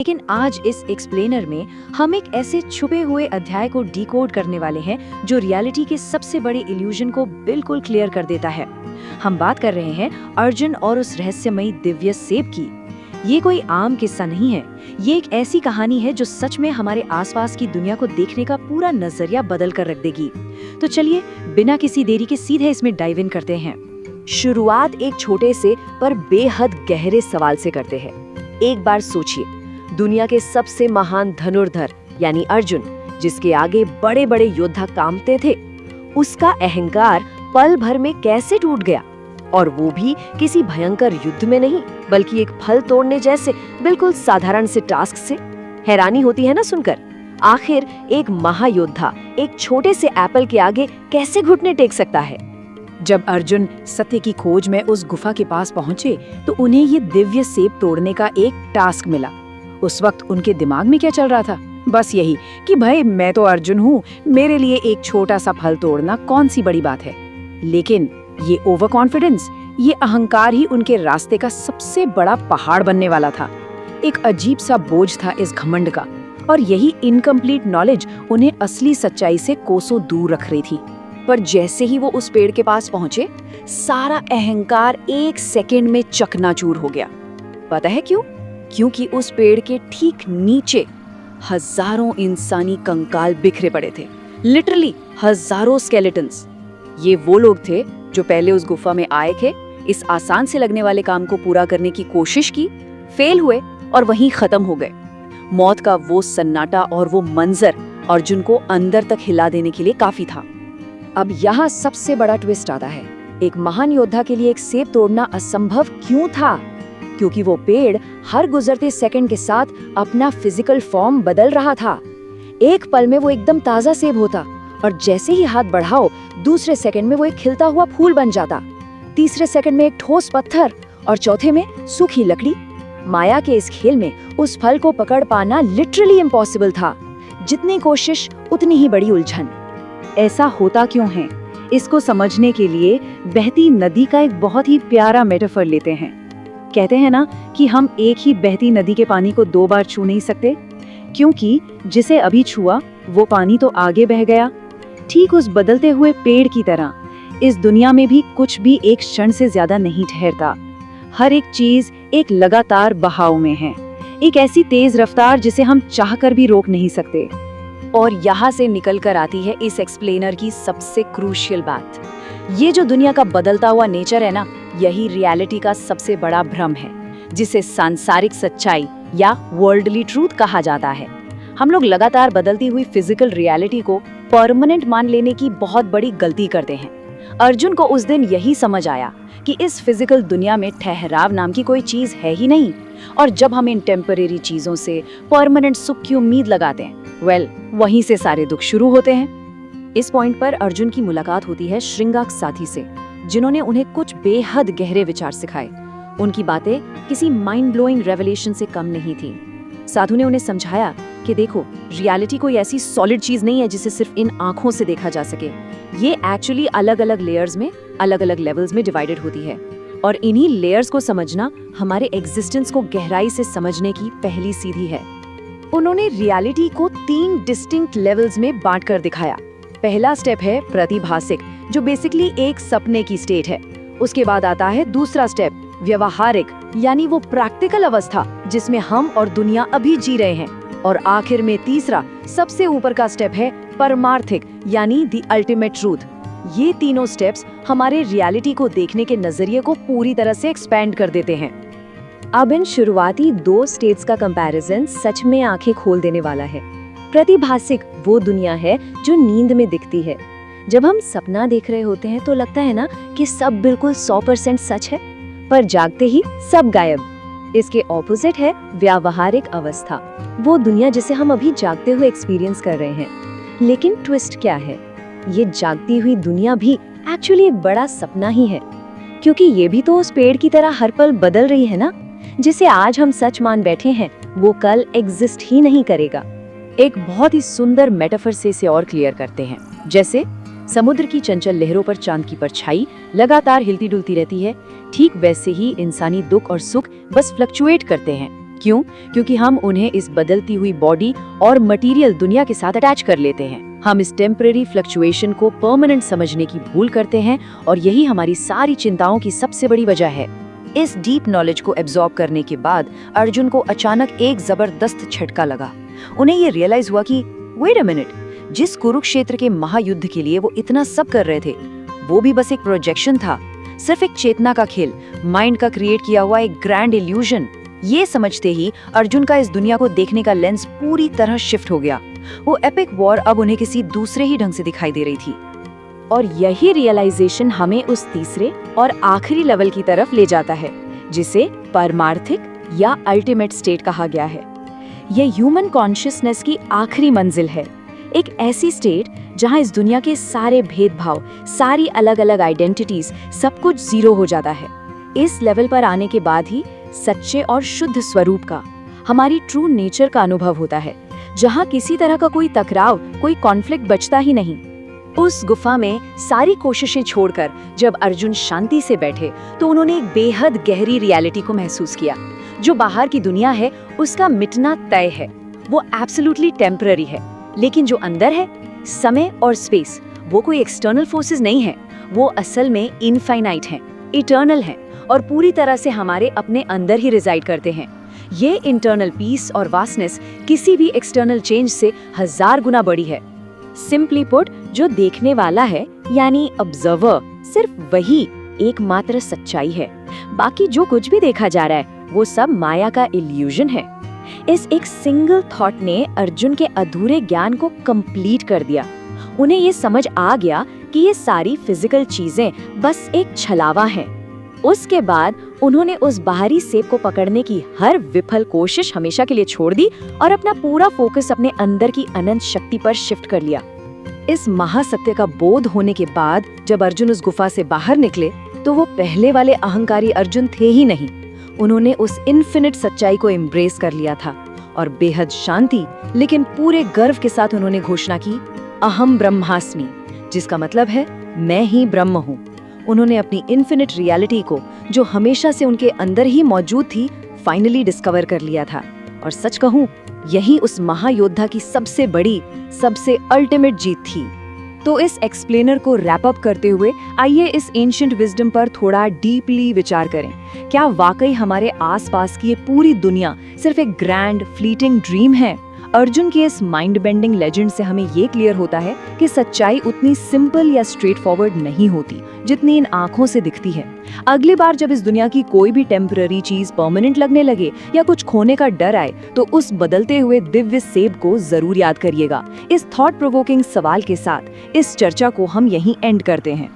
लेकिन आज इस एक्सप्लेनर में हम एक ऐसे छुपे हुए अध्याय को डिकोड करने वाले हैं जो रियलिटी के सबसे बड़े इल्यूजन को बिल्कुल क्लियर कर देता है। हम बात कर रहे हैं अर्जुन और उस रहस्यमयी दिव्य सेब की। ये कोई आम किस्सा नहीं है, ये एक ऐसी कहानी है जो सच में हमारे आसपास की दुनिया को देखने का पूरा नजरिया बदल कर रख देगी। तो चलिए बिना किसी देरी के सीधे इसमें डाइव इन करते हैं। शुरुआत एक छोटे से पर बेहद गहरे सवाल से करते हैं। एक बार सोचिए, दुनिया के सबसे महान धनुर्धर यानी अर्जुन, जिसके आगे बड़े बड़े योद्धा कांपते थे, उसका अहंकार पल भर में कैसे टूट गया? और वो भी किसी भयंकर युद्ध में नहीं, बल्कि एक फल तोड़ने जैसे बिल्कुल साधारण से टास्क से। हैरानी होती है ना सुनकर। आखिर एक महायोद्धा एक छोटे से एप्पल के आगे कैसे घुटने टेक सकता है? जब अर्जुन सत्य की खोज में उस गुफा के पास पहुंचे तो उन्हें ये दिव्य सेब तोड़ने का एक टास्क मिला। उस वक्त उनके दिमाग में क्या चल रहा था? बस यही कि भाई मैं तो अर्जुन हूँ, मेरे लिए एक छोटा सा फल तोड़ना कौन सी बड़ी बात है। लेकिन ये ओवर कॉन्फिडेंस, ये अहंकार ही उनके रास्ते का सबसे बड़ा पहाड़ बनने वाला था। एक अजीब सा बोझ था इस घमंड का, और यही इनकम्प्लीट नॉलेज उन्हें असली सच्चाई से कोसों दूर रख रही थी। पर जैसे ही वो उस पेड़ के पास पहुंचे, सारा अहंकार एक सेकंड में चकनाचूर हो गया। पता है क्यों? क्योंकि उस पेड़ के ठीक नीचे हजारों इंसानी कंकाल बिखरे पड़े थे। लिटरली हजारों स्केलेटन्स। ये वो लोग थे जो पहले उस गुफा में आए थे, इस आसान से लगने वाले काम को पूरा करने की कोशिश की, फेल हुए और वहीं खत्म हो गए। मौत का वो सन्नाटा और वो मंजर अर्जुन को अंदर तक हिला देने के लिए काफी था। अब यहाँ सबसे बड़ा ट्विस्ट आता है। एक महान योद्धा के लिए एक सेब तोड़ना असंभव क्यों था? क्योंकि वो पेड़ हर गुजरते सेकंड के साथ अपना फिजिकल फॉर्म बदल रहा था। एक पल में वो एकदम ताजा सेब होता, और जैसे ही हाथ बढ़ाओ, दूसरे सेकंड में वो एक खिलता हुआ फूल बन जाता, तीसरे सेकंड में एक ठोस पत्थर, और चौथे में सूखी लकड़ी। माया के इस खेल में उस फल को पकड़ पाना लिटरली इम्पॉसिबल था। जितनी कोशिश उतनी ही बड़ी उलझन। ऐसा होता क्यों है? इसको समझने के लिए बहती नदी का एक बहुत ही प्यारा मेटाफर लेते हैं। कहते हैं ना कि हम एक ही बहती नदी के पानी को 2 बार छू नहीं सकते, क्योंकि जिसे अभी छुआ वो पानी तो आगे बह गया। ठीक उस बदलते हुए पेड़ की तरह इस दुनिया में भी कुछ भी एक क्षण से ज्यादा नहीं ठहरता। हर एक चीज एक लगातार बहाव में है, एक ऐसी तेज रफ्तार जिसे हम चाहकर भी रोक नहीं सकते। और यहाँ से निकल कर आती है इस एक्सप्लेनर की सबसे क्रूशियल बात। ये जो दुनिया का बदलता हुआ नेचर है ना, यही रियलिटी का सबसे बड़ा भ्रम है, जिसे सांसारिक सच्चाई या वर्ल्डली ट्रूथ कहा जाता है। हम लोग लगातार बदलती हुई फिजिकल रियलिटी को परमानेंट मान लेने की बहुत बड़ी गलती करते हैं। अर्जुन को उस दिन यही समझ आया कि इस फिजिकल दुनिया में ठहराव नाम की कोई चीज है ही नहीं, और जब हम इन टेम्परेरी चीजों से परमानेंट सुख की उम्मीद लगाते हैं, वहीं से सारे दुख शुरू होते हैं। इस पॉइंट पर अर्जुन की मुलाकात होती है श्रृंगाक साथी से, जिन्होंने उन्हें कुछ बेहद गहरे विचार सिखाए। उनकी बातें किसी माइंड ब्लोइंग रेवलेशन से कम नहीं थी। साधु ने उन्हें समझाया कि देखो, रियलिटी कोई ऐसी सॉलिड चीज नहीं है जिसे सिर्फ इन आंखों से देखा जा सके। ये एक्चुअली अलग अलग लेयर्स में, अलग अलग लेवल्स में डिवाइडेड होती है, और इन्हीं लेयर्स को समझना हमारे एग्जिस्टेंस को गहराई से समझने की पहली सीढ़ी है। उन्होंने रियलिटी को 3 डिस्टिंक्ट लेवल्स में बांट कर दिखाया। पहला स्टेप है प्रतिभासिक, जो बेसिकली एक सपने की स्टेट है। उसके बाद आता है दूसरा स्टेप व्यवहारिक, यानी वो प्रैक्टिकल अवस्था जिसमें हम और दुनिया अभी जी रहे हैं। और आखिर में तीसरा सबसे ऊपर का स्टेप है परमार्थिक, यानी द अल्टीमेट ट्रूथ। ये तीनों स्टेप्स हमारे रियलिटी को देखने के नजरिए को पूरी तरह से एक्सपैंड कर देते हैं। अब इन शुरुआती 2 स्टेट्स का कंपैरिजन सच में आंखें खोल देने वाला है। प्रतिभासिक वो दुनिया है जो नींद में दिखती है। जब हम सपना देख रहे होते हैं तो लगता है ना कि सब बिल्कुल 100% सच है, पर जागते ही सब गायब। इसके ऑपोजिट है व्यावहारिक अवस्था, वो दुनिया जिसे हम अभी जागते हुए एक्सपीरियंस कर रहे हैं। लेकिन ट्विस्ट क्या है? ये जागती हुई दुनिया भी एक्चुअली एक बड़ा सपना ही है, क्योंकि ये भी तो उस पेड़ की तरह हर पल बदल रही है ना। जिसे आज हम सच मान बैठे हैं, वो कल एग्जिस्ट ही नहीं करेगा। एक बहुत ही सुंदर मेटाफर से इसे और क्लियर करते हैं। जैसे समुद्र की चंचल लहरों पर चांद की परछाई लगातार हिलती डुलती रहती है, ठीक वैसे ही इंसानी दुख और सुख बस फ्लक्चुएट करते हैं। क्यों? क्योंकि हम उन्हें इस बदलती हुई बॉडी और मटेरियल दुनिया के साथ अटैच कर लेते हैं। हम इस टेम्पररी फ्लक्चुएशन को परमानेंट समझने की भूल करते हैं और यही हमारी सारी चिंताओं की सबसे बड़ी वजह है। इस डीप नॉलेज को एब्जॉर्ब करने के बाद अर्जुन को अचानक एक जबरदस्त झटका लगा। उन्हें ये रियलाइज हुआ कि वेट अ मिनट, जिस कुरुक्षेत्र के महायुद्ध के लिए वो इतना सब कर रहे थे, वो भी बस एक प्रोजेक्शन था, सिर्फ एक चेतना का खेल, माइंड का क्रिएट किया हुआ एक ग्रैंड इल्यूजन। ये समझते ही अर्जुन का इस दुनिया को देखने का लेंस पूरी तरह शिफ्ट हो गया। वो एपिक वॉर अब उन्हें किसी दूसरे ही ढंग से दिखाई दे रही थी। और यही रियलाइजेशन हमें उस तीसरे और आखिरी लेवल की तरफ ले जाता है, जिसे परमार्थिक या अल्टीमेट स्टेट कहा गया है। यह ह्यूमन कॉन्शियसनेस की आखिरी मंजिल है, एक ऐसी स्टेट जहां इस दुनिया के सारे भेदभाव, सारी अलग अलग आइडेंटिटीज, सब कुछ जीरो हो जाता है। इस लेवल पर आने के बाद ही सच्चे और शुद्ध स्वरूप का, हमारी ट्रू नेचर का अनुभव होता है, जहां किसी तरह का कोई टकराव, कोई कॉन्फ्लिक्ट बचता ही नहीं। उस गुफा में सारी कोशिशें छोड़कर जब अर्जुन शांति से बैठे तो उन्होंने एक बेहद गहरी रियलिटी को महसूस किया। जो बाहर की दुनिया है उसका मिटना तय है, वो एब्सोल्युटली टेम्पररी है, लेकिन जो अंदर है, समय और स्पेस, वो कोई एक्सटर्नल फोर्सेस नहीं है, वो असल में इनफाइनाइट हैं, इटर्नल हैं और पूरी तरह से हमारे अपने अंदर ही रिजाइड करते हैं। ये इंटरनल पीस और वास्टनेस किसी भी एक्सटर्नल चेंज से 1000 गुना बड़ी है। सिंपली पुट, जो देखने वाला है यानी ऑब्जर्वर, सिर्फ वही एकमात्र सच्चाई है। बाकी जो कुछ भी देखा जा रहा है वो सब माया का इल्यूजन है। इस एक सिंगल थॉट ने अर्जुन के अधूरे ज्ञान को कंप्लीट कर दिया। उन्हें ये समझ आ गया कि ये सारी फिजिकल चीजें बस एक छलावा हैं। उसके बाद उन्होंने उस बाहरी सेब को पकड़ने की हर विफल कोशिश हमेशा के लिए छोड़ दी और अपना पूरा फोकस अपने अंदर की अनंत शक्ति पर शिफ्ट कर लिया। इस महासत्य का बोध होने के बाद जब अर्जुन उस गुफा से बाहर निकले तो वो पहले वाले अहंकारी अर्जुन थे ही नहीं। उन्होंने उस इन्फिनिट सच्चाई को एम्ब्रेस कर लिया था और बेहद शांति लेकिन पूरे गर्व के साथ उन्होंने घोषणा की, अहम ब्रह्मास्मि, जिसका मतलब है मैं ही ब्रह्म हूँ। उन्होंने अपनी इन्फिनिट रियलिटी को, जो हमेशा से उनके अंदर ही मौजूद थी, फाइनली डिस्कवर कर लिया था। और सच कहूँ, यही उस महायोद्धा की सबसे बड़ी, सबसे अल्टीमेट जीत थी। तो इस एक्सप्लेनर को रैप अप करते हुए आइए इस एंशिएंट विजडम पर थोड़ा डीपली विचार करें। क्या वाकई हमारे आसपास की ये पूरी दुनिया सिर्फ एक ग्रैंड फ्लीटिंग ड्रीम है? अर्जुन की इस माइंड बेंडिंग लेजेंड से हमें ये क्लियर होता है कि सच्चाई उतनी सिंपल या स्ट्रेट फॉरवर्ड नहीं होती जितनी इन आंखों से दिखती है। अगली बार जब इस दुनिया की कोई भी टेम्पररी चीज परमानेंट लगने लगे या कुछ खोने का डर आए तो उस बदलते हुए दिव्य सेब को जरूर याद करिएगा। इस थॉट प्रोवोकिंग सवाल के साथ इस चर्चा को हम यहीं एंड करते हैं।